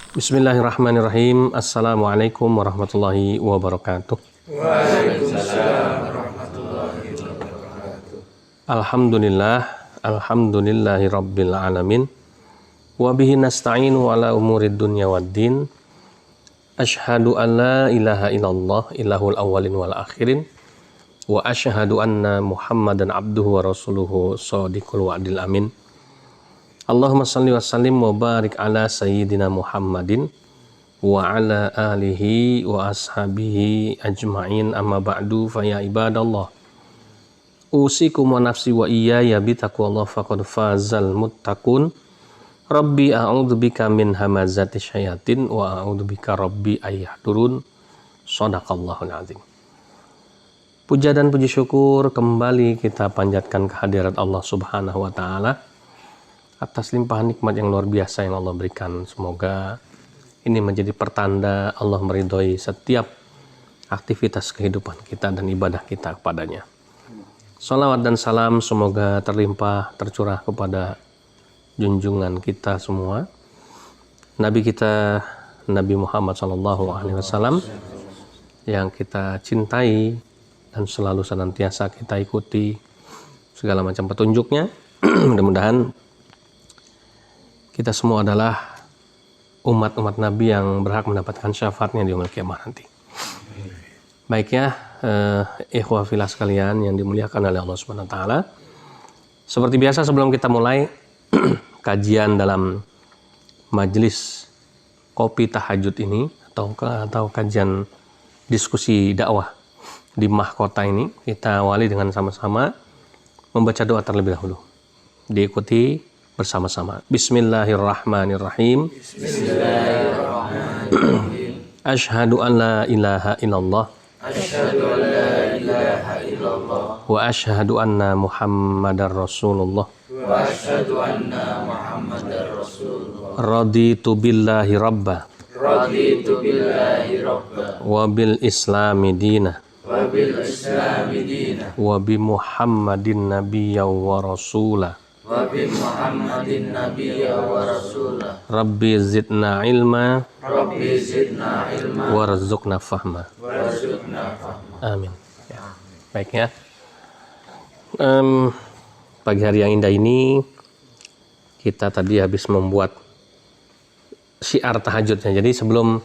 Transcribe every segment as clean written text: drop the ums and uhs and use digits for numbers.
Bismillahirrahmanirrahim. Assalamualaikum warahmatullahi wabarakatuh. Waalaikumsalam warahmatullahi wabarakatuh. Alhamdulillahi rabbil alamin. Wa bihi nasta'inu ala umurid dunya waddin. Asyhadu an la ilaha illallah ilahul awwalin wal akhirin. Wa asyhadu anna Muhammadan abduhu wa rasuluhu shadiqul wa'dil amin. Allahumma salli wa sallim wa barik ala sayyidina Muhammadin wa ala alihi wa ashabihi ajma'in, amma ba'du, fa ya ibadallah usikum wa nafsi wa iyaya bitaqwallah faqad fazal muttaqun. Rabbi a'udzubika min hamazati syayatin wa a'udzubika rabbi ayyahdurun. Shadaqallahul azim. Puja dan puji syukur kembali kita panjatkan kehadirat Allah Subhanahu wa taala atas limpahan nikmat yang luar biasa yang Allah berikan. Semoga ini menjadi pertanda Allah meridhoi setiap aktivitas kehidupan kita dan ibadah kita kepadanya. Salawat dan salam semoga terlimpah tercurah kepada junjungan kita semua, Nabi kita Nabi Muhammad SAW, yang kita cintai dan selalu senantiasa kita ikuti segala macam petunjuknya. Mudah-mudahan kita semua adalah umat-umat Nabi yang berhak mendapatkan syafaatnya di yaumil qiyamah nanti. Baik ya, ikhwah fillah sekalian yang dimuliakan oleh Allah Subhanahu wa taala. Seperti biasa sebelum kita mulai kajian dalam majelis kopi tahajud ini atau kajian diskusi dakwah di mahkota ini, kita awali dengan sama-sama membaca doa terlebih dahulu. Diikuti bersama-sama. Bismillahirrahmanirrahim. Bismillahirrahmanirrahim. Asyhadu an la ilaha illallah. Asyhadu an la ilaha illallah. Wa asyhadu anna Muhammadar Rasulullah. Wa asyhadu anna Muhammadar Rasulullah. Raditu billahi rabba. Raditu billahi rabba. Wa bil islami dina. Wa bil islami dina. Wa bi Muhammadin nabiyya wa rasulah. Wa bi Muhammadin nabiyya wa rasulah. Rabbi zidna ilma. Rabbi zidna ilma. Warzuqna fahma. Warzuqna fahma. Amin. Ya. Baik ya. Pagi hari yang indah ini kita tadi habis membuat syiar tahajudnya. Jadi sebelum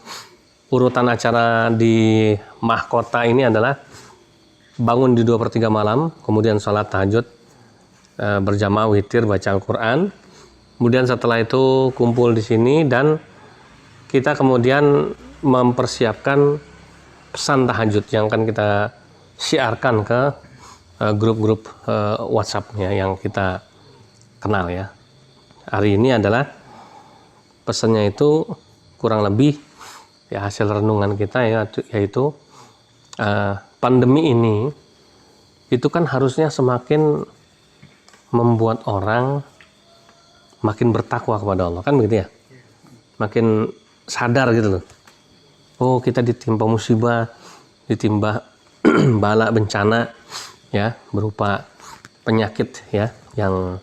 urutan acara di mahkota ini adalah bangun di 2/3 malam, kemudian sholat tahajud berjamaah witir baca Al-Quran, kemudian setelah itu kumpul di sini dan kita kemudian mempersiapkan pesan tahajud yang akan kita syiarkan ke grup-grup WhatsApp-nya yang kita kenal ya. Hari ini adalah pesannya itu kurang lebih ya hasil renungan kita ya, yaitu pandemi ini itu kan harusnya semakin membuat orang makin bertakwa kepada Allah, kan begitu ya, makin sadar gitu loh. Oh, kita ditimpa musibah, ditimpa bala bencana ya, berupa penyakit ya yang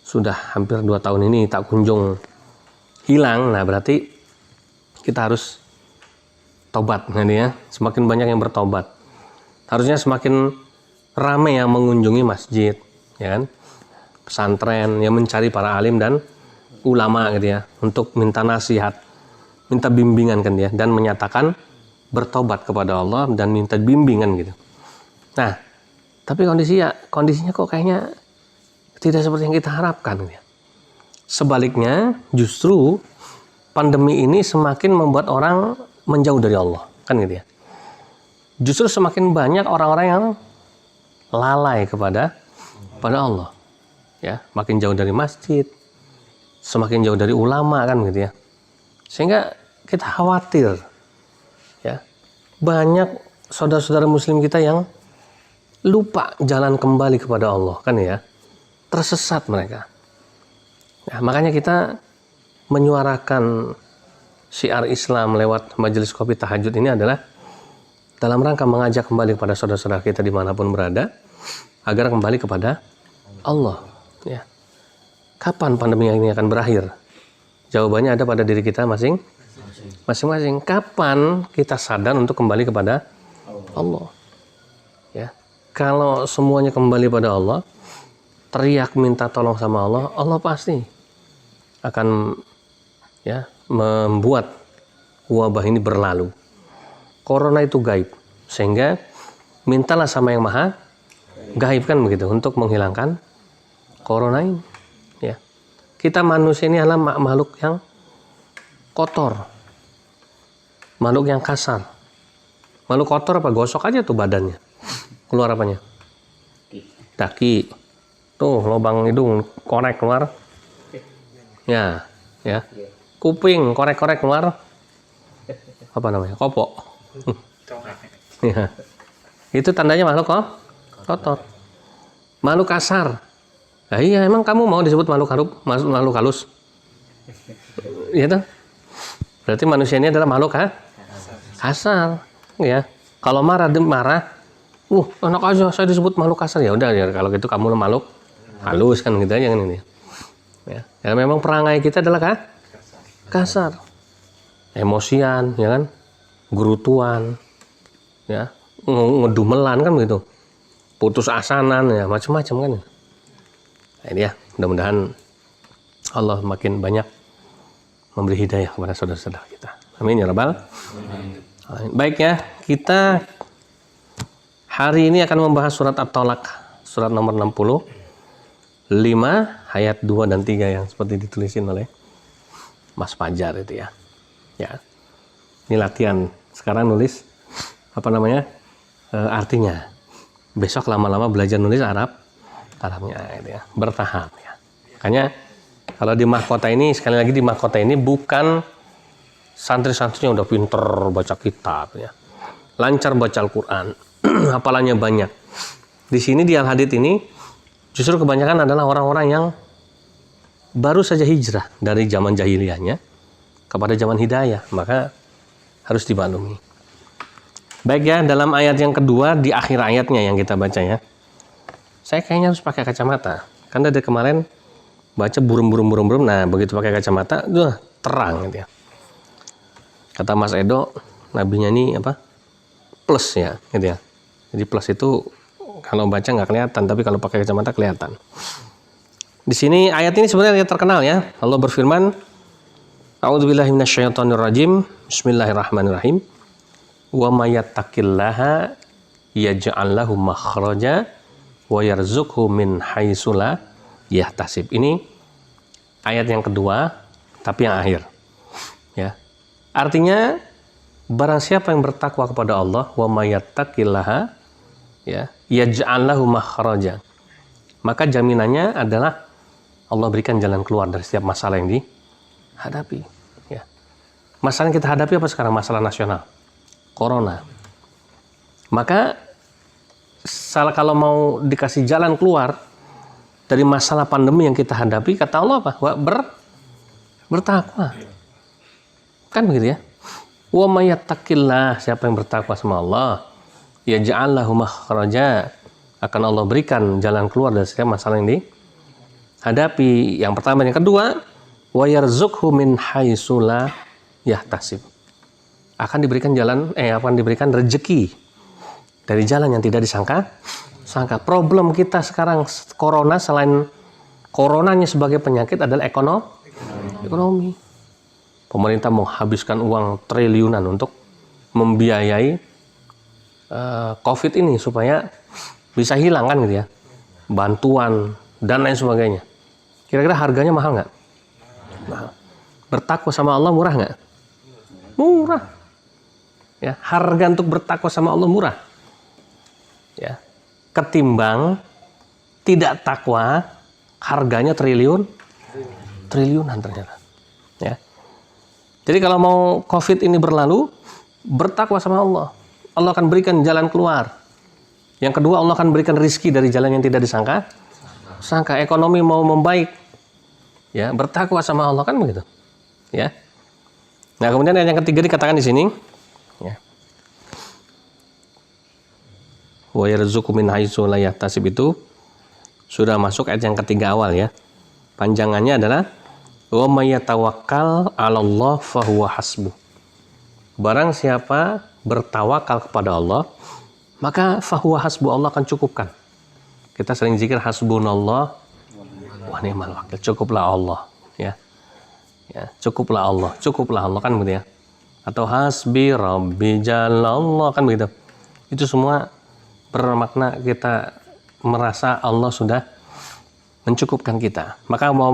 sudah hampir 2 tahun ini tak kunjung hilang. Nah, berarti kita harus tobat kan ya, semakin banyak yang bertobat. Harusnya semakin ramai yang mengunjungi masjid ya kan, pesantren, yang mencari para alim dan ulama gitu ya, untuk minta nasihat, minta bimbingan kan ya, dan menyatakan bertobat kepada Allah dan minta bimbingan gitu. Nah, tapi kondisinya kok kayaknya tidak seperti yang kita harapkan gitu ya. Sebaliknya, justru pandemi ini semakin membuat orang menjauh dari Allah, kan gitu ya. Justru semakin banyak orang-orang yang lalai kepada Allah. Ya, makin jauh dari masjid, semakin jauh dari ulama kan gitu ya. Sehingga kita khawatir ya, banyak saudara-saudara muslim kita yang lupa jalan kembali kepada Allah kan ya. Tersesat mereka. Nah, makanya kita menyuarakan syiar Islam lewat majelis kopi tahajud ini adalah dalam rangka mengajak kembali kepada saudara-saudara kita dimanapun berada agar kembali kepada Allah. Ya. Kapan pandemi ini akan berakhir? Jawabannya ada pada diri kita masing-masing. Kapan kita sadar untuk kembali kepada Allah? Ya, kalau semuanya kembali pada Allah, teriak minta tolong sama Allah, Allah pasti akan ya membuat wabah ini berlalu. Corona itu gaib, sehingga mintalah sama yang maha gaib kan begitu untuk menghilangkan corona ini. Ya, kita manusia ini adalah makhluk yang kotor, makhluk yang kasar. Makhluk kotor apa? Gosok aja tuh badannya, keluar apanya? Daki, tuh lubang hidung korek keluar, ya, ya. Kuping korek-korek keluar, apa namanya? Kopok. Ya. Itu tandanya makhluk kotor, makhluk kasar. Nah, iya, emang kamu mau disebut makhluk halus? Iya tuh. Berarti manusia ini adalah makhluk kasar. Ya. Kalau marah, enak aja saya disebut makhluk kasar. Ya udah, ya kalau gitu kamu makhluk halus kan gitu aja kan ini. Ya. Ya memang perangai kita adalah kasar, emosian, ya kan, gerutuan, ya, ngedumelan kan begitu, putus asanan, ya macam-macam kan. Nah, ini ya, mudah-mudahan Allah makin banyak memberi hidayah kepada saudara-saudara kita. Amin ya rabbal. Baik ya, kita hari ini akan membahas surat At-Tolak, surat nomor 65 ayat 2 dan 3 yang seperti ditulisin oleh Mas Fajar itu ya. Ya. Ini latihan. Sekarang nulis artinya. Besok lama-lama belajar nulis Arabnya gitu ya. Bertahap ya. Makanya kalau di mahkota ini, sekali lagi di mahkota ini bukan santri-santrinya udah pinter baca kitab ya. Lancar baca Al-Qur'an. Hafalannya banyak. Di sini di Al-Hadid ini justru kebanyakan adalah orang-orang yang baru saja hijrah dari zaman jahiliyahnya kepada zaman hidayah, maka harus dimaklumi. Baik ya, dalam ayat yang kedua di akhir ayatnya yang kita baca ya. Saya kayaknya harus pakai kacamata. Karena dari kemarin baca burum. Nah, begitu pakai kacamata, terang gitu ya. Kata Mas Edo, nabinya ini plus ya, gitu ya. Jadi plus itu kalau baca nggak kelihatan, tapi kalau pakai kacamata kelihatan. Di sini ayat ini sebenarnya terkenal ya. Allah berfirman, A'udzubillahi minasyaitonirrajim. Bismillahirrahmanirrahim. Wa may yattaqillaha yaj'al lahu makhraja wa yarzuqhu min haitsu la yahtasib. Ini ayat yang kedua, tapi yang akhir. Ya. Artinya barang siapa yang bertakwa kepada Allah, wa may yattaqillaha ya, yaj'al lahu makhraja. Maka jaminannya adalah Allah berikan jalan keluar dari setiap masalah yang dihadapi. Ya. Masalah yang kita hadapi apa sekarang? Masalah nasional, Corona. Maka kalau mau dikasih jalan keluar dari masalah pandemi yang kita hadapi, kata Allah apa? Bertakwa. Kan begitu ya? Wa may yattaqillah, siapa yang bertakwa sama Allah, yaj'al lahu makhraja, akan Allah berikan jalan keluar dari setiap masalah yang dihadapi. Yang pertama, yang kedua, wa yarzuqhu min haitsu la yahtasib. Akan diberikan rezeki dari jalan yang tidak disangka. Problem kita sekarang corona, selain coronanya sebagai penyakit, adalah ekonomi. Pemerintah menghabiskan uang triliunan untuk membiayai COVID ini supaya bisa hilang kan gitu ya, bantuan dan lain sebagainya. Kira-kira harganya mahal nggak? Mahal. Bertakwa sama Allah murah nggak? Murah. Ya, harga untuk bertakwa sama Allah murah. Ya, ketimbang tidak takwa, harganya triliunan ternyata. Ya. Jadi kalau mau COVID ini berlalu, bertakwa sama Allah. Allah akan berikan jalan keluar. Yang kedua, Allah akan berikan rizki dari jalan yang tidak disangka. Ekonomi mau membaik. Ya, bertakwa sama Allah kan begitu. Ya. Nah, kemudian yang ketiga dikatakan di sini, ya. Wa yarzuqhu min haitsu la yahtasib, itu sudah masuk ayat yang ketiga awal ya. Panjangannya adalah wa may yatawakkal 'alallah fa huwa hasbuh. barang siapa bertawakal kepada Allah, maka fahuwa hasbu, Allah akan cukupkan. Kita sering zikir hasbunallah wa ni'mal wakil, cukuplah Allah, ya. Ya, cukuplah Allah kan begitu ya. Atau hasbi rabbi jalallah kan begitu. Itu semua bermakna kita merasa Allah sudah mencukupkan kita. Maka wa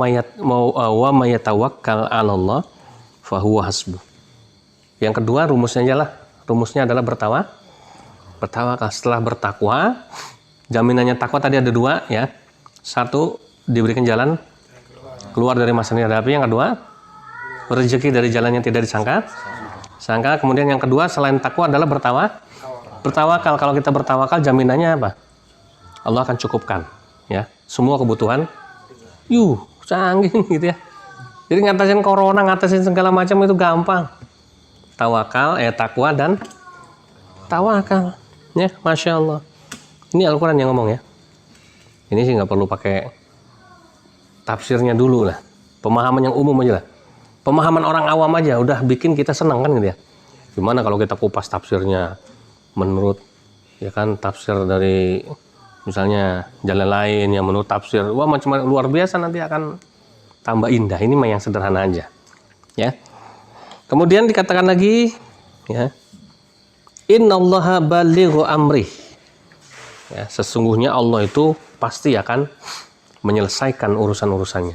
may yatawakkal 'ala Allah fahuwa hasbuh. Yang kedua rumusnya adalah bertawakal. Setelah bertakwa, jaminannya takwa tadi ada dua ya. Satu, diberikan jalan keluar dari masalah yang dihadapi. Yang kedua, rezeki dari jalan yang tidak disangka. Kemudian yang kedua selain takwa adalah bertawakal. Kalau kita bertawakal, jaminannya apa? Allah akan cukupkan ya semua kebutuhan. Canggih gitu ya. Jadi ngatasin corona, ngatasin segala macam itu gampang. Takwa dan tawakal. Ya, Masya Allah. Ini Al-Quran yang ngomong ya. Ini sih nggak perlu pakai tafsirnya dulu lah. Pemahaman yang umum aja lah. Pemahaman orang awam aja udah bikin kita senang kan gitu ya. Gimana kalau kita kupas tafsirnya menurut ya kan tafsir dari misalnya jalan lain yang menurut tafsir macam luar biasa, nanti akan tambah indah. Ini mah yang sederhana aja. Ya. Kemudian dikatakan lagi ya. Innallaha balighu amrih. Ya, sesungguhnya Allah itu pasti akan menyelesaikan urusan-urusannya.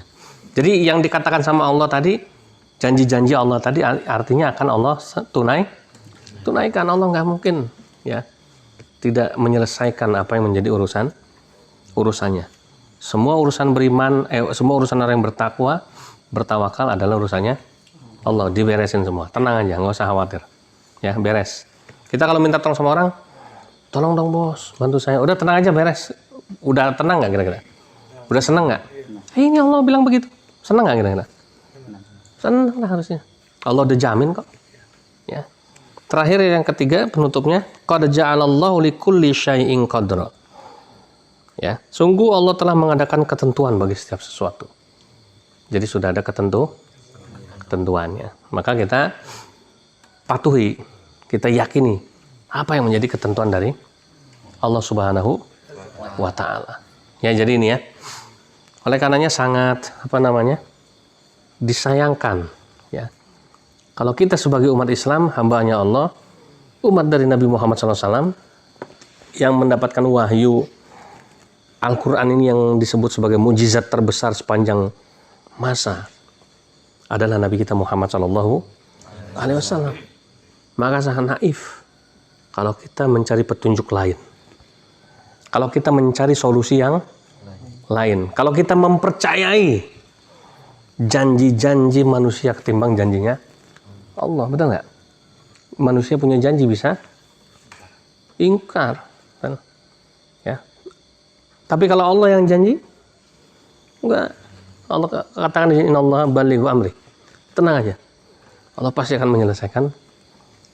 Jadi yang dikatakan sama Allah tadi, janji-janji Allah tadi artinya akan Allah tunaikan. Allah nggak mungkin ya tidak menyelesaikan apa yang menjadi urusannya. Semua urusan beriman, semua urusan orang yang bertawakal adalah urusannya Allah, diberesin semua. Tenang aja, nggak usah khawatir. Ya, beres. Kita kalau minta tolong sama orang, tolong dong bos, bantu saya. Udah tenang aja, beres. Udah tenang nggak kira-kira? Udah seneng nggak? Ini Allah bilang begitu. Seneng nggak kira-kira? Seneng lah harusnya. Allah udah jamin kok. Ya. Terakhir yang ketiga penutupnya, qad ja'alallahu likulli syai'in qadra. Ya, sungguh Allah telah mengadakan ketentuan bagi setiap sesuatu. Jadi sudah ada ketentuannya. Maka kita patuhi, kita yakini apa yang menjadi ketentuan dari Allah Subhanahu wa taala. Ya, jadi ini ya. Oleh karenanya sangat disayangkan ya. Kalau kita sebagai umat Islam, hambanya Allah, umat dari Nabi Muhammad SAW yang mendapatkan wahyu Al-Quran ini yang disebut sebagai mukjizat terbesar sepanjang masa adalah Nabi kita Muhammad SAW. Maka sangat naif kalau kita mencari petunjuk lain. Kalau kita mencari solusi yang lain. Kalau kita mempercayai janji-janji manusia ketimbang janjinya Allah, betul nggak? Manusia punya janji bisa ingkar, kan? Ya. Tapi kalau Allah yang janji, enggak. Allah katakan di sini, Innallaha balighu amri. Tenang aja, Allah pasti akan menyelesaikan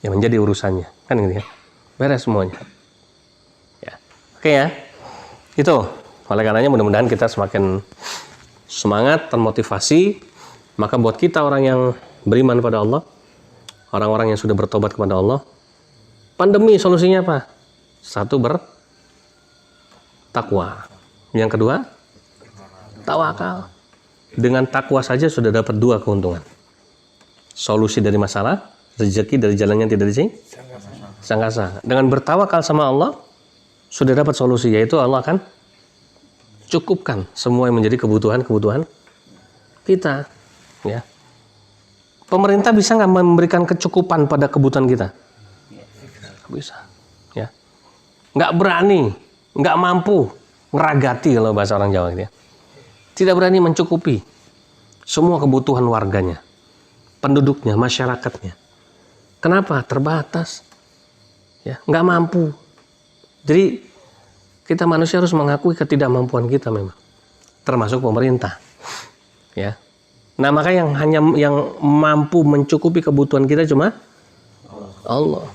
yang menjadi urusannya, kan gitu ya. Beres semuanya. Ya. Oke ya. Itu. Oleh karenanya mudah-mudahan kita semakin semangat, termotivasi. Maka buat kita orang yang beriman pada Allah, orang-orang yang sudah bertobat kepada Allah, pandemi solusinya apa? Satu, bertakwa. Yang kedua, tawakal. Dengan takwa saja sudah dapat dua keuntungan. Solusi dari masalah, rezeki dari jalan yang tidak disangka-sangka. Dengan bertawakal sama Allah, sudah dapat solusi, yaitu Allah akan cukupkan semua yang menjadi kebutuhan kita. Ya. Pemerintah bisa nggak memberikan kecukupan pada kebutuhan kita? Nggak bisa. Ya. Nggak berani, nggak mampu ngeragati kalau bahasa orang Jawa gitu ya. Tidak berani mencukupi semua kebutuhan warganya, penduduknya, masyarakatnya. Kenapa? Terbatas. Ya, nggak mampu. Jadi kita manusia harus mengakui ketidakmampuan kita memang, termasuk pemerintah. Ya. Nah, maka yang mampu mencukupi kebutuhan kita cuma Allah.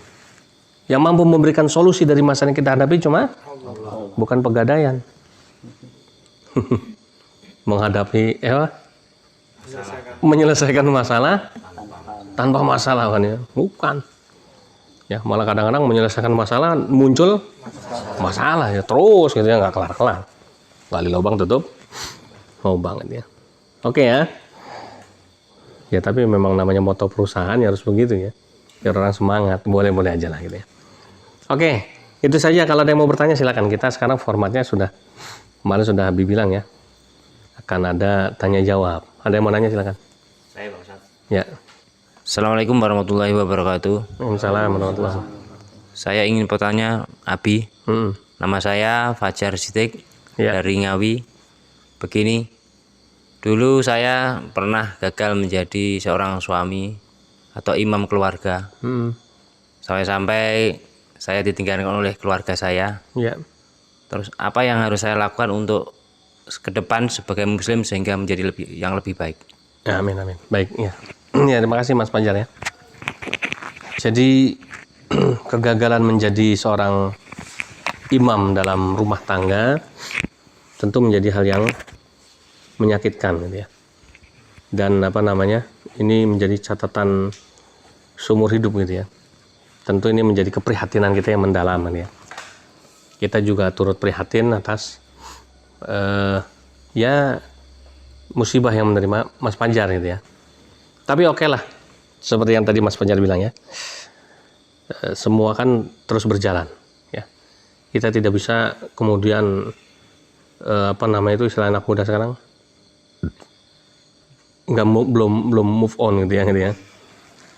Yang mampu memberikan solusi dari masalah yang kita hadapi cuma Allah. Bukan pegadaian. Menghadapi menyelesaikan masalah tanpa masalah kan ya. Bukan. Ya, malah kadang-kadang menyelesaikan masalah muncul masalah ya terus gitu ya, nggak kelar-kelar. Gali lubang tutup lubang gitu ya. Oke ya. Ya tapi memang namanya moto perusahaan ya harus begitu ya. Biar orang semangat, boleh-boleh aja lah gitu ya. Oke, itu saja. Kalau ada yang mau bertanya silakan. Kita sekarang formatnya sudah, kemarin sudah Habib bilang ya, akan ada tanya jawab. Ada yang mau nanya silakan. Saya Pak Ustaz. Ya. Assalamualaikum warahmatullahi wabarakatuh. Waalaikumsalam warahmatullahi wabarakatuh. Saya ingin bertanya Abi. Hmm. Nama saya Fajar Sidik Ya. dari Ngawi. Begini, dulu saya pernah gagal menjadi seorang suami atau imam keluarga. Sampai-sampai saya ditinggalkan oleh keluarga saya. Ya. Terus apa yang harus saya lakukan untuk ke depan sebagai muslim sehingga menjadi yang lebih baik? Ya, amin amin. Baik ya. Ya, terima kasih Mas Fajar ya. Jadi kegagalan menjadi seorang imam dalam rumah tangga tentu menjadi hal yang menyakitkan gitu ya. Dan apa namanya? Ini menjadi catatan seumur hidup gitu ya. Tentu ini menjadi keprihatinan kita yang mendalam ya. Kita juga turut prihatin atas ya musibah yang menerima Mas Fajar gitu ya. Tapi oke lah, seperti yang tadi Mas Fajar bilang ya, semua kan terus berjalan ya. Kita tidak bisa kemudian apa namanya itu istilah anak muda sekarang belum move on gitu ya.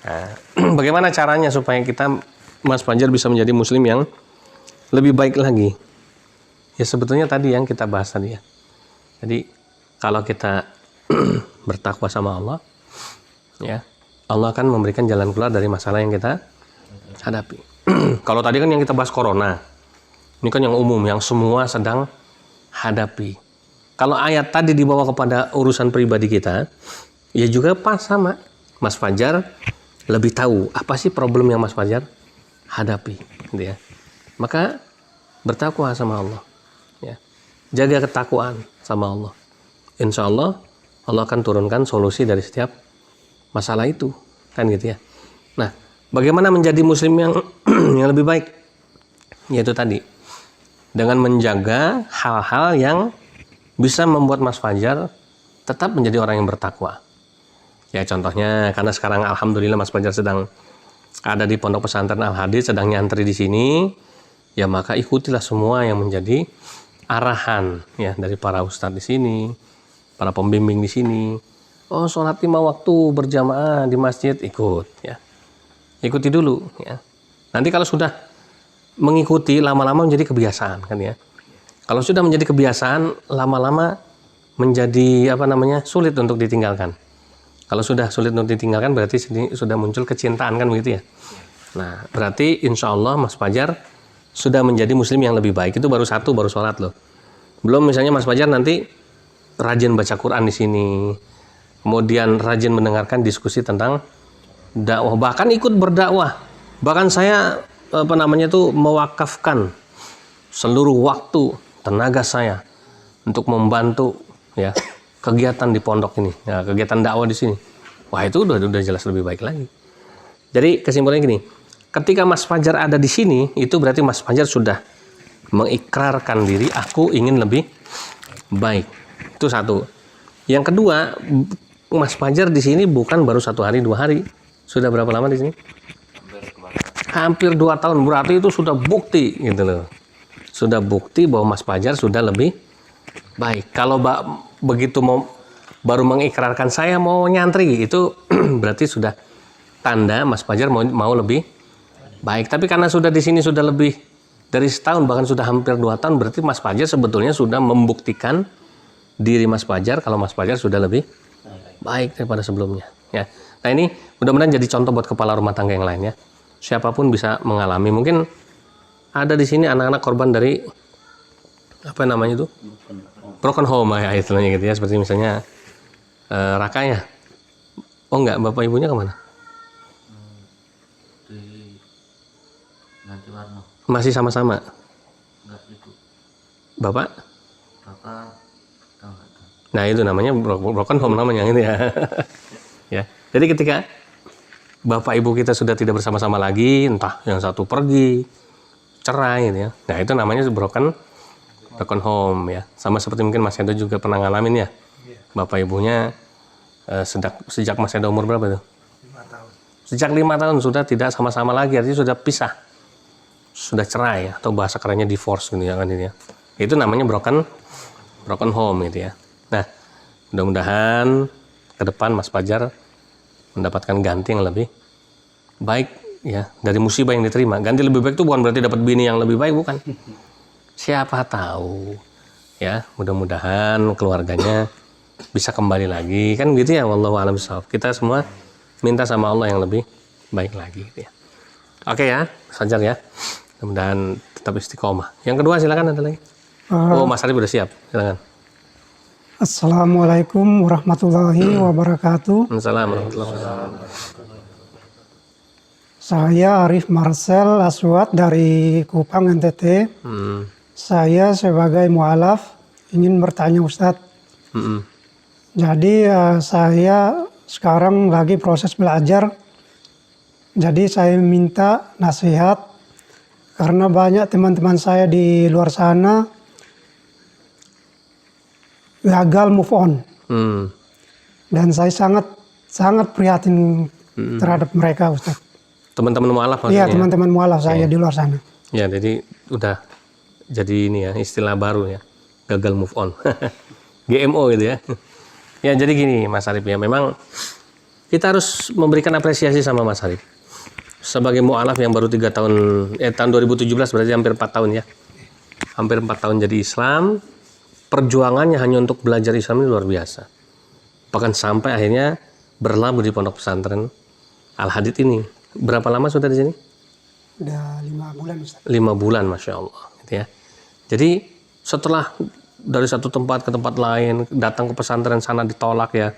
Nah, bagaimana caranya supaya kita Mas Fajar bisa menjadi muslim yang lebih baik lagi? Ya sebetulnya tadi yang kita bahas tadi ya. Jadi kalau kita bertakwa sama Allah, ya Allah akan memberikan jalan keluar dari masalah yang kita hadapi. Kalau tadi kan yang kita bahas corona, ini kan yang umum, yang semua sedang hadapi. Kalau ayat tadi dibawa kepada urusan pribadi kita, ya juga pas sama. Mas Fajar lebih tahu apa sih problem yang Mas Fajar hadapi, gitu ya. Maka bertakwa sama Allah, ya. Jaga ketakwaan sama Allah. Insya Allah Allah akan turunkan solusi dari setiap masalah itu, kan gitu ya. Nah, bagaimana menjadi muslim yang yang lebih baik? Yaitu tadi dengan menjaga hal-hal yang bisa membuat Mas Fajar tetap menjadi orang yang bertakwa. Ya contohnya karena sekarang alhamdulillah Mas Fajar sedang ada di Pondok Pesantren Al-Hadis, sedang nyantri di sini, ya maka ikutilah semua yang menjadi arahan ya dari para ustadz di sini, para pembimbing di sini. Oh, sholat 5 waktu berjamaah di masjid, ikut ya. Ikuti dulu ya. Nanti kalau sudah mengikuti lama-lama menjadi kebiasaan kan ya. Kalau sudah menjadi kebiasaan lama-lama menjadi apa namanya? Sulit untuk ditinggalkan. Kalau sudah sulit untuk ditinggalkan berarti sudah muncul kecintaan kan begitu ya. Nah, berarti insya Allah Mas Fajar sudah menjadi muslim yang lebih baik. Itu baru sholat loh. Belum misalnya Mas Fajar nanti rajin baca Quran di sini. Kemudian rajin mendengarkan diskusi tentang dakwah, bahkan ikut berdakwah. Bahkan saya mewakafkan seluruh waktu, tenaga saya untuk membantu ya kegiatan di pondok ini, ya, kegiatan dakwah di sini. Wah, itu udah jelas lebih baik lagi. Jadi kesimpulannya gini, ketika Mas Fajar ada di sini, itu berarti Mas Fajar sudah mengikrarkan diri, aku ingin lebih baik. Itu satu. Yang kedua, Mas Fajar di sini bukan baru 1 hari 2 hari. Sudah berapa lama di sini? Hampir 2 tahun. Berarti itu sudah bukti gitu loh. Sudah bukti bahwa Mas Fajar sudah lebih baik. Kalau begitu baru mengikrarkan saya mau nyantri, itu berarti sudah tanda Mas Fajar mau lebih baik. Tapi karena sudah di sini sudah lebih dari setahun, bahkan sudah hampir 2 tahun, berarti Mas Fajar sebetulnya sudah membuktikan diri Mas Fajar kalau Mas Fajar sudah lebih baik daripada sebelumnya ya. Nah, ini mudah-mudahan jadi contoh buat kepala rumah tangga yang lain ya. Siapapun bisa mengalami. Mungkin ada di sini anak-anak korban dari apa namanya itu? Broken home ya istilahnya gitu ya. Seperti misalnya Raka ya. Oh enggak, bapak ibunya kemana? Di Ganti Warno. Masih sama-sama? Enggak, Ibu. Bapak? Bapak tahu enggak? Nah, itu namanya broken home namanya gitu ya. Ya. Jadi ketika bapak ibu kita sudah tidak bersama-sama lagi, entah yang satu pergi, cerai gitu ya. Nah itu namanya broken home ya. Sama seperti mungkin Mas Edo juga pernah ngalamin ya. Bapak ibunya sejak Mas Edo umur berapa tuh? 5 tahun. Sejak 5 tahun sudah tidak sama-sama lagi, artinya sudah pisah. Sudah cerai ya, atau bahasa kerennya divorce gitu ya kan ini ya. Itu namanya broken home gitu ya. Nah, mudah-mudahan ke depan Mas Fajar mendapatkan ganti yang lebih baik ya dari musibah yang diterima. Ganti lebih baik itu bukan berarti dapat bini yang lebih baik, bukan. Siapa tahu ya, mudah-mudahan keluarganya bisa kembali lagi kan gitu ya. Wallahu a'lam bishawab. Kita semua minta sama Allah yang lebih baik lagi gitu ya. Oke ya, Mas Fajar ya. Mudah-mudahan tetap istiqomah. Yang kedua silakan ada lagi. Oh, Mas Arif udah siap. Silakan. Assalamualaikum warahmatullahi wabarakatuh. Assalamualaikum warahmatullahi wabarakatuh. Saya Arif Marcel Aswad dari Kupang NTT. Saya sebagai mualaf ingin bertanya Ustadz. Jadi saya sekarang lagi proses belajar. Jadi saya minta nasihat karena banyak teman-teman saya di luar sana gagal move on. Dan saya sangat prihatin terhadap mereka, Ustaz. Teman-teman mualaf maksudnya? Iya, teman-teman mualaf saya di luar sana. Ya, jadi udah jadi ini ya, istilah baru ya. Gagal move on. GMO gitu ya. Ya, jadi gini Mas Arif ya, memang kita harus memberikan apresiasi sama Mas Arif. Sebagai mualaf yang baru 3 tahun, tahun 2017 berarti hampir 4 tahun ya. Hampir 4 tahun jadi Islam. Perjuangannya hanya untuk belajar Islam ini luar biasa. Bahkan sampai akhirnya berlabuh di pondok pesantren Al-Hadid ini. Berapa lama sudah di sini? Udah 5 bulan, Ustaz. 5 bulan, Masya Allah. Gitu ya. Jadi setelah dari satu tempat ke tempat lain, datang ke pesantren sana ditolak ya.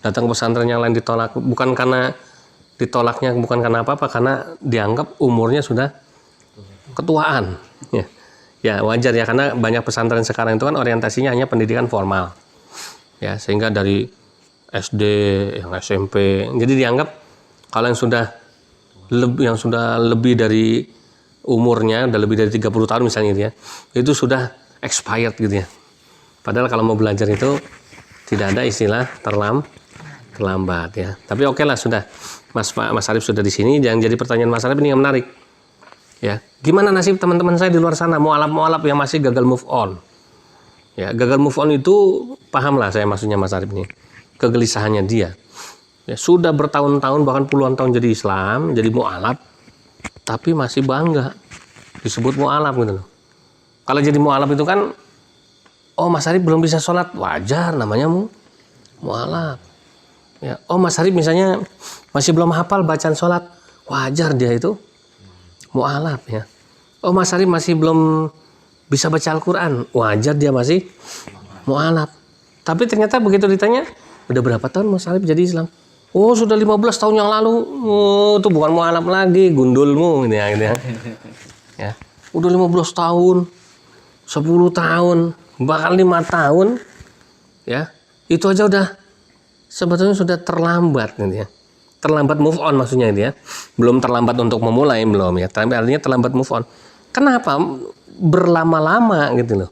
Datang ke pesantren yang lain ditolak. Bukan karena ditolaknya, bukan karena apa-apa, karena dianggap umurnya sudah ketuaan. Ya. Ya wajar ya, karena banyak pesantren sekarang itu kan orientasinya hanya pendidikan formal. Ya, sehingga dari SD, yang SMP, jadi dianggap kalau yang sudah lebih dari umurnya, udah lebih dari 30 tahun misalnya gitu ya, itu sudah expired gitu ya. Padahal kalau mau belajar itu tidak ada istilah terlambat ya. Tapi oke lah, sudah Mas Arif sudah di sini, jangan jadi pertanyaan Mas Arif ini yang menarik. Ya, gimana nasib teman-teman saya di luar sana, mualaf yang masih gagal move on? Ya, gagal move on itu paham lah saya maksudnya Mas Arif ini. Kegelisahannya dia. Ya, sudah bertahun-tahun bahkan puluhan tahun jadi Islam, jadi mualaf, tapi masih bangga disebut mualaf gitu loh. Kalau jadi mualaf itu kan, oh Mas Arif belum bisa sholat, wajar namanya mualaf. Ya, oh Mas Arif misalnya masih belum hafal bacaan sholat, wajar dia itu mualaf ya. Oh Mas Arif masih belum bisa baca Al-Quran, wajar dia masih mualaf. Tapi ternyata begitu ditanya, udah berapa tahun Mas Arif jadi Islam? Oh sudah 15 tahun yang lalu. Oh itu bukan mualaf lagi, gundulmu gitu ya. Ya, udah 15 tahun, 10 tahun, bahkan 5 tahun, ya itu aja udah sebetulnya sudah terlambat gitu ya. Terlambat move on maksudnya itu ya. Belum terlambat untuk memulai, belum ya. Tapi artinya terlambat move on. Kenapa berlama-lama gitu loh?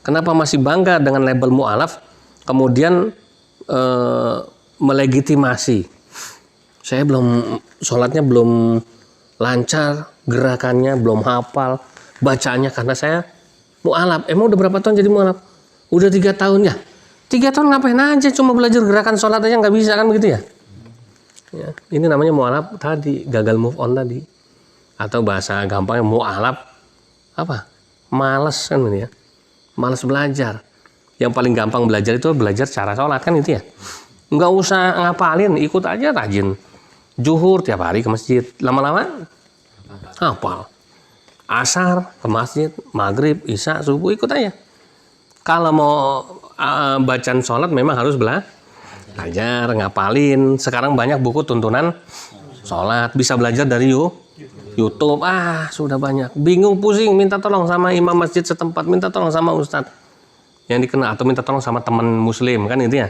Kenapa masih bangga dengan label mu'alaf, kemudian melegitimasi? Saya sholatnya belum lancar, gerakannya belum hafal, bacaannya karena saya mu'alaf. Emang udah berapa tahun jadi mu'alaf? Udah 3 tahun ya. 3 tahun ngapain aja, cuma belajar gerakan sholat aja nggak bisa kan begitu ya? Ya, ini namanya mu'alaf tadi, gagal move on tadi. Atau bahasa gampangnya mu'alaf apa? Malas kan ini ya. Malas belajar. Yang paling gampang belajar itu belajar cara sholat kan itu ya. Nggak usah ngapalin, ikut aja rajin. Zuhur tiap hari ke masjid. Lama-lama hafal. Asar ke masjid, maghrib, isya, subuh ikut aja. Kalau mau bacaan sholat memang harus belajar, ngapalin. Sekarang banyak buku tuntunan sholat, bisa belajar dari YouTube. Sudah banyak. Bingung, pusing, minta tolong sama imam masjid setempat, minta tolong sama ustadz yang dikenal, atau minta tolong sama teman muslim kan itu ya.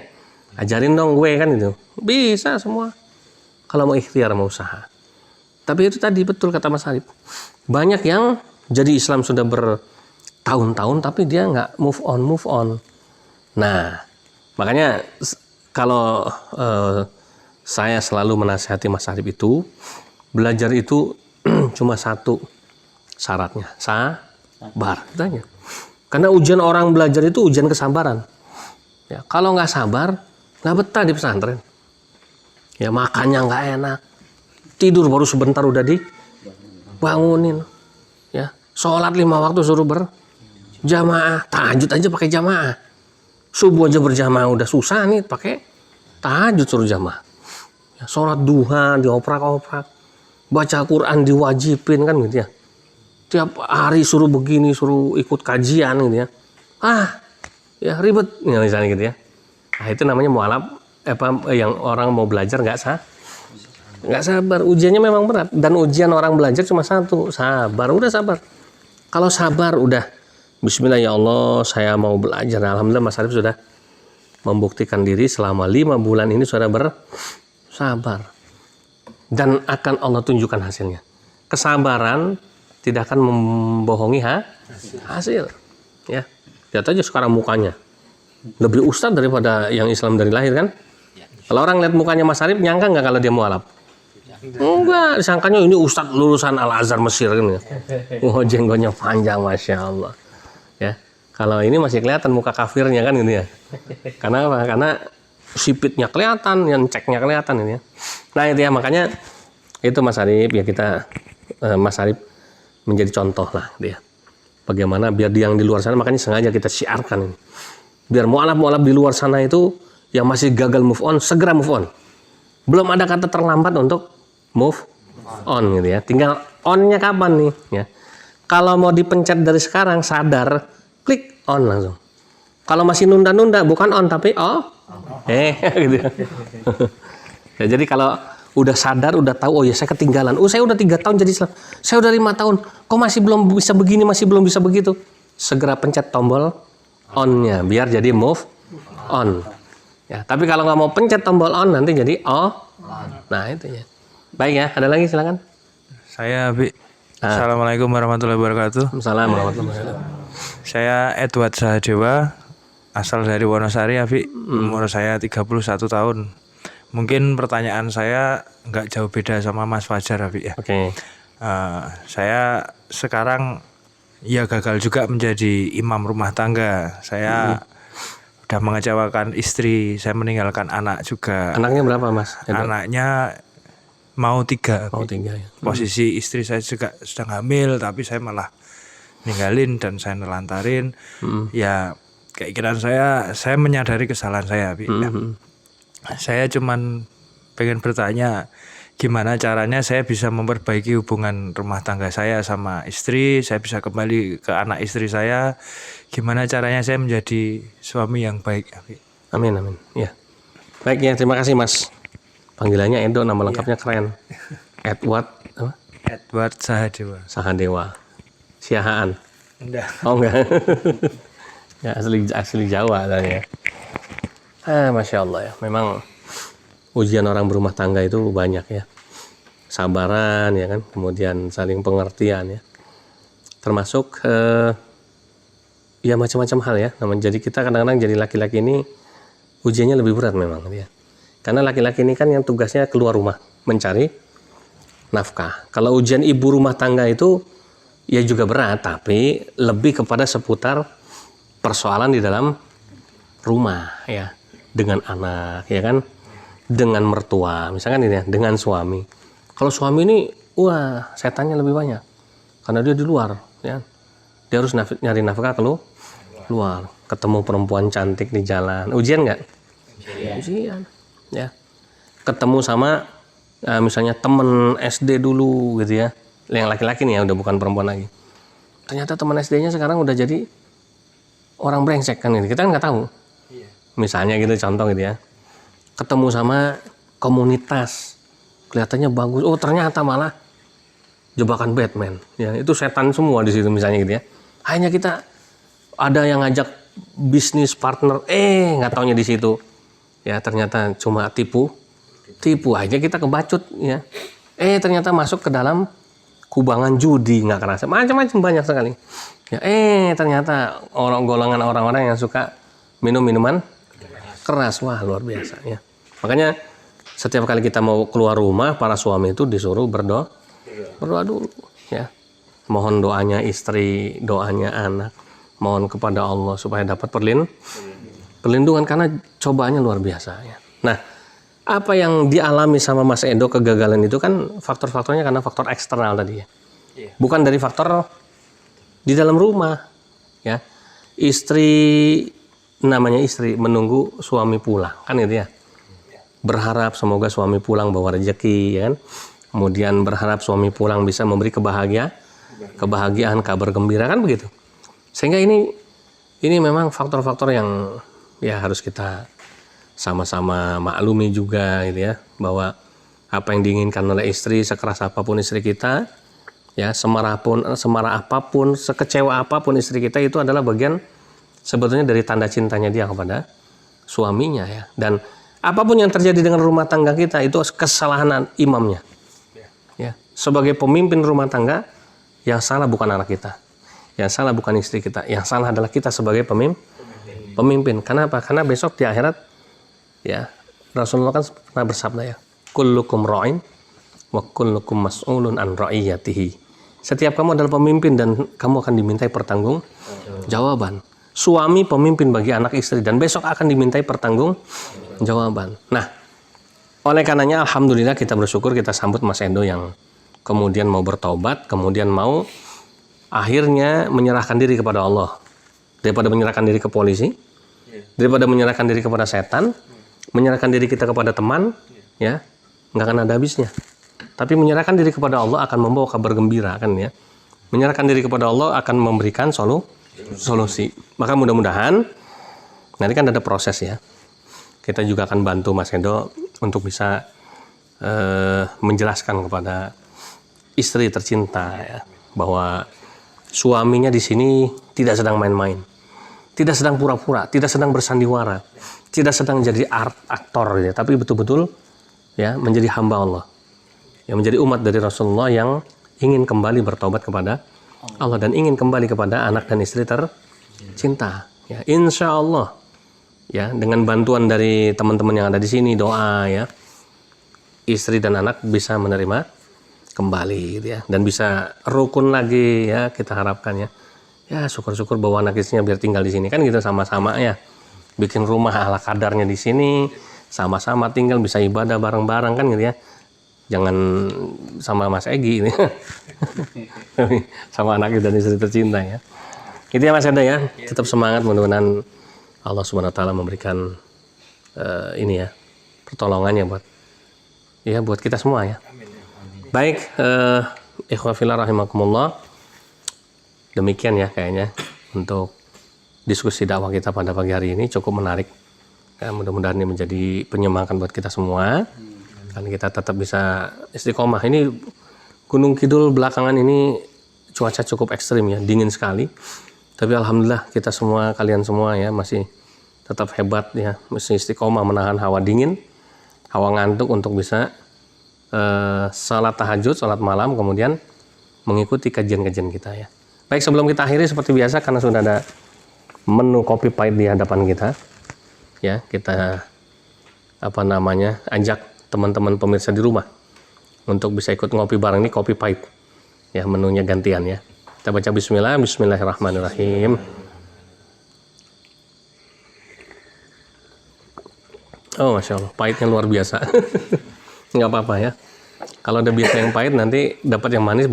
Ajarin dong gue kan itu. Bisa semua. kalau mau ikhtiar, mau usaha. Tapi itu tadi betul kata Mas Arif. Banyak yang jadi Islam sudah bertahun-tahun tapi dia nggak move on. Nah, makanya kalau saya selalu menasihati Mas Arif itu, belajar itu cuma satu syaratnya, sabar. Itu aja. Karena ujian orang belajar itu ujian kesabaran. Ya, kalau nggak sabar, nggak betah di pesantren. Ya makannya nggak enak, tidur baru sebentar udah dibangunin. Ya, sholat 5 waktu suruh berjamaah, tahajud aja pakai jamaah. Subuh aja berjamaah udah susah nih, pakai tahajud suruh jamaah. Ya, sholat duha dioprak-oprak, baca Quran diwajibin kan gitu ya. Tiap hari suruh begini, suruh ikut kajian gitu ya. Ya ribet ya, misalnya gitu ya. Nah, itu namanya mualaf yang orang mau belajar nggak sabar. Ujiannya memang berat dan ujian orang belajar cuma satu, sabar. Udah sabar. Kalau sabar udah bismillah ya Allah, saya mau belajar. Alhamdulillah Mas Arif sudah membuktikan diri selama 5 bulan ini sudah bersabar. Dan akan Allah tunjukkan hasilnya. Kesabaran tidak akan membohongi hasil. Ya. Lihat aja sekarang mukanya. Lebih ustadz daripada yang Islam dari lahir kan? Kalau orang lihat mukanya Mas Arif, nyangka nggak kalau dia mualaf? Enggak, disangkanya ini ustadz lulusan Al-Azhar Mesir kan ya. Jenggotnya panjang, Masya Allah. Ya, kalau ini masih kelihatan muka kafirnya kan gitu ya. Karena apa? Karena sipitnya kelihatan, yang ceknya kelihatan ini ya. Nah itu ya, makanya itu Mas Arif ya, kita Mas Arif menjadi contoh lah dia. Bagaimana biar yang di luar sana, makanya sengaja kita syiarkan ini. Biar mualaf-mualaf di luar sana itu yang masih gagal move on, segera move on. Belum ada kata terlambat untuk move on gitu ya. Tinggal on-nya kapan nih ya. Kalau mau dipencet dari sekarang, sadar, klik on langsung. Kalau masih nunda-nunda, bukan on tapi gitu ya. Ya, jadi kalau udah sadar, udah tahu, oh ya saya ketinggalan. Saya udah 3 tahun jadi Islam. Saya udah 5 tahun. Kok masih belum bisa begini, masih belum bisa begitu? Segera pencet tombol on-nya biar jadi move on. Ya, tapi kalau nggak mau pencet tombol on nanti jadi Nah, itu ya. Baik ya, ada lagi silakan. Saya Abi. Assalamualaikum warahmatullahi wabarakatuh. Assalamualaikum warahmatullahi wabarakatuh. Saya Edward Sahadewa, asal dari Wonosari, Abi. Umur saya 31 tahun. Mungkin pertanyaan saya nggak jauh beda sama Mas Fajar, Abi ya. Oke. Saya sekarang ya gagal juga menjadi imam rumah tangga. Saya udah mengecewakan istri, saya meninggalkan anak juga. Anaknya berapa Mas? Anaknya mau 3. Mau 3 ya. Posisi istri saya juga sedang hamil, tapi saya malah ninggalin dan saya nelantarin. Ya keinginan saya menyadari kesalahan saya, Abi. Ya. Saya cuman pengen bertanya, gimana caranya saya bisa memperbaiki hubungan rumah tangga saya sama istri, saya bisa kembali ke anak istri saya. Gimana caranya saya menjadi suami yang baik, Abi? Amin, amin. Ya. Baik ya, terima kasih Mas. Panggilannya Edo, nama lengkapnya keren. Edward apa? Edward Sahadewa. Sahadewa. Siahaan. Enggak. Oh enggak. Ya asli Jawa tadi ya. Masya Allah ya. Memang ujian orang berumah tangga itu banyak ya. Sabaran ya kan, kemudian saling pengertian ya. Termasuk ya macam-macam hal ya. Namun jadi kita kadang-kadang jadi laki-laki ini ujiannya lebih berat memang ya. Karena laki-laki ini kan yang tugasnya keluar rumah mencari nafkah. Kalau ujian ibu rumah tangga itu ya juga berat, tapi lebih kepada seputar persoalan di dalam rumah ya, dengan anak ya kan, dengan mertua misalkan ini ya, dengan suami. Kalau suami ini wah setannya lebih banyak karena dia di luar ya, dia harus nyari nafkah keluar, ketemu perempuan cantik di jalan, ujian nggak? Ujian ya, ketemu sama misalnya temen SD dulu gitu ya, yang laki-laki nih ya, udah bukan perempuan lagi. Ternyata teman SD-nya sekarang udah jadi orang brengsek kan gitu. Kita kan nggak tahu. Misalnya gitu contoh gitu ya. Ketemu sama komunitas, kelihatannya bagus. Oh ternyata malah jebakan Batman. Ya itu setan semua di situ misalnya gitu ya. Hanya kita ada yang ngajak bisnis partner, nggak taunya di situ. Ya ternyata cuma tipu tipu aja kita kebacut ya. Ternyata masuk ke dalam kubangan judi nggak kerasa, macam-macam banyak sekali. Ya, ternyata golongan orang-orang yang suka minum minuman keras, wah luar biasa ya. Makanya setiap kali kita mau keluar rumah, para suami itu disuruh berdoa dulu ya. Mohon doanya istri, doanya anak, mohon kepada Allah supaya dapat perlindungan karena cobaannya luar biasa ya. Nah, apa yang dialami sama Mas Edo kegagalan itu kan faktor-faktornya karena faktor eksternal tadi ya. Bukan dari faktor di dalam rumah ya. Namanya istri menunggu suami pulang kan gitu ya. Berharap semoga suami pulang bawa rezeki ya kan. Kemudian berharap suami pulang bisa memberi kebahagiaan, kabar gembira kan begitu. Sehingga ini memang faktor-faktor yang ya harus kita sama-sama maklumi juga gitu ya, bahwa apa yang diinginkan oleh istri, sekeras apapun istri kita, ya semarah apapun, sekecewa apapun istri kita, itu adalah bagian sebetulnya dari tanda cintanya dia kepada suaminya ya. Dan apapun yang terjadi dengan rumah tangga kita itu kesalahan imamnya. Ya, sebagai pemimpin rumah tangga, yang salah bukan anak kita, yang salah bukan istri kita, yang salah adalah kita sebagai pemimpin. Kenapa? Karena besok di akhirat, ya Rasulullah kan pernah bersabda ya, kullukum ra'in wa kullukum mas'ulun an ra'iyatihi. Setiap kamu adalah pemimpin dan kamu akan dimintai pertanggungjawaban. Suami pemimpin bagi anak istri dan besok akan dimintai pertanggungjawaban. Nah, oleh karenanya alhamdulillah kita bersyukur, kita sambut Mas Edo yang kemudian mau bertobat, kemudian mau akhirnya menyerahkan diri kepada Allah. Daripada menyerahkan diri ke polisi, daripada menyerahkan diri kepada setan, menyerahkan diri kita kepada teman, ya nggak akan ada habisnya. Tapi menyerahkan diri kepada Allah akan membawa kabar gembira kan ya. Menyerahkan diri kepada Allah akan memberikan solusi. Maka mudah-mudahan nanti kan ada proses ya. Kita juga akan bantu Mas Edo untuk bisa menjelaskan kepada istri tercinta ya, bahwa suaminya di sini tidak sedang main-main, tidak sedang pura-pura, tidak sedang bersandiwara, tidak sedang jadi aktor ya, tapi betul-betul ya menjadi hamba Allah, yang menjadi umat dari Rasulullah yang ingin kembali bertobat kepada Allah dan ingin kembali kepada anak dan istri tercinta. Ya, insya Allah ya, dengan bantuan dari teman-teman yang ada di sini, doa ya, istri dan anak bisa menerima kembali gitu ya, dan bisa rukun lagi ya, kita harapkan ya. Ya syukur-syukur bawa anak istrinya biar tinggal di sini kan gitu, sama-sama ya, bikin rumah ala kadarnya di sini, sama-sama tinggal, bisa ibadah bareng-bareng kan gitu ya. Jangan sama Mas Egi ini sama anak dan istri tercinta ya. Itu ya Mas Edo ya, tetap semangat, mudah-mudahan Allah Subhanahu wa taala memberikan ini ya, pertolongannya buat kita semua ya. Baik, ikhwah fillah rahimakumullah. Demikian ya kayaknya untuk diskusi dakwah kita pada pagi hari ini, cukup menarik. Ya, mudah-mudahan ini menjadi penyemangat buat kita semua. Dan kita tetap bisa istiqomah. Ini Gunung Kidul belakangan ini cuaca cukup ekstrim ya, dingin sekali. Tapi alhamdulillah kita semua, kalian semua ya masih tetap hebat ya, masih istiqomah menahan hawa dingin, hawa ngantuk untuk bisa salat tahajud, salat malam, kemudian mengikuti kajian-kajian kita ya. Baik, sebelum kita akhiri seperti biasa, karena sudah ada menu kopi pahit di hadapan kita ya, kita ajak teman-teman pemirsa di rumah untuk bisa ikut ngopi bareng. Ini kopi pahit ya, menunya gantian ya. Kita baca bismillahirrahmanirrahim. Oh masya Allah, pahitnya luar biasa. Nggak apa-apa ya, kalau ada biasa yang pahit nanti dapat yang manis,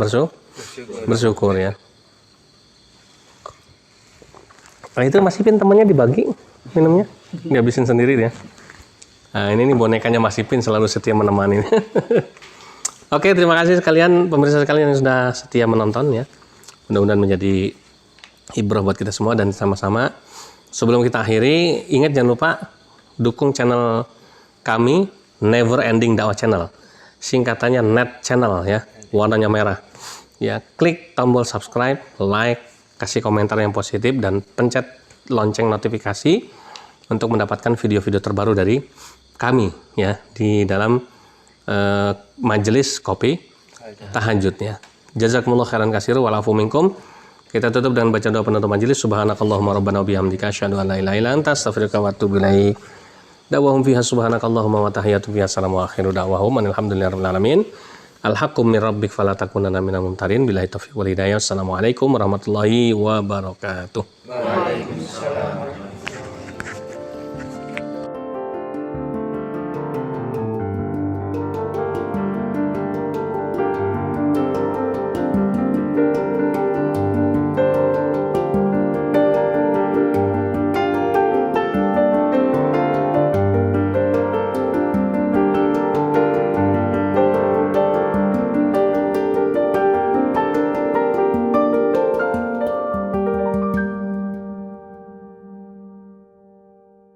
bersyukur ya. Nah itu Mas Ipin temannya dibagi minumnya, dihabisin sendiri ya. Nah ini nih bonekanya Mas Ipin selalu setia menemani. Oke, terima kasih sekalian pemirsa sekalian yang sudah setia menonton ya. Mudah-mudahan menjadi ibrah buat kita semua, dan sama-sama sebelum kita akhiri, ingat jangan lupa dukung channel kami, Never Ending Dakwah Channel. Singkatannya NET Channel ya, warnanya merah. Ya, klik tombol subscribe, like, kasih komentar yang positif, dan pencet lonceng notifikasi untuk mendapatkan video-video terbaru dari kami ya di dalam majelis kopi tahajudnya. Jazakumullah khairan katsira walafu minkum. Kita tutup dengan baca doa penutup majelis. Subhanakallahumma rabbana wa bihamdika asyhadu an la ilaha illa anta astaghfiruka wa atubu ilaik. Da'wahum fiha subhanakallahumma wa tahiyyatuhum fiha assalamu akhiru da'wahum alhamdulillahirabbil alamin. Al-haqqu min rabbik fala takunanna minal mumtarin. Billahi taufiq wal hidayah. Assalamualaikum warahmatullahi wabarakatuh.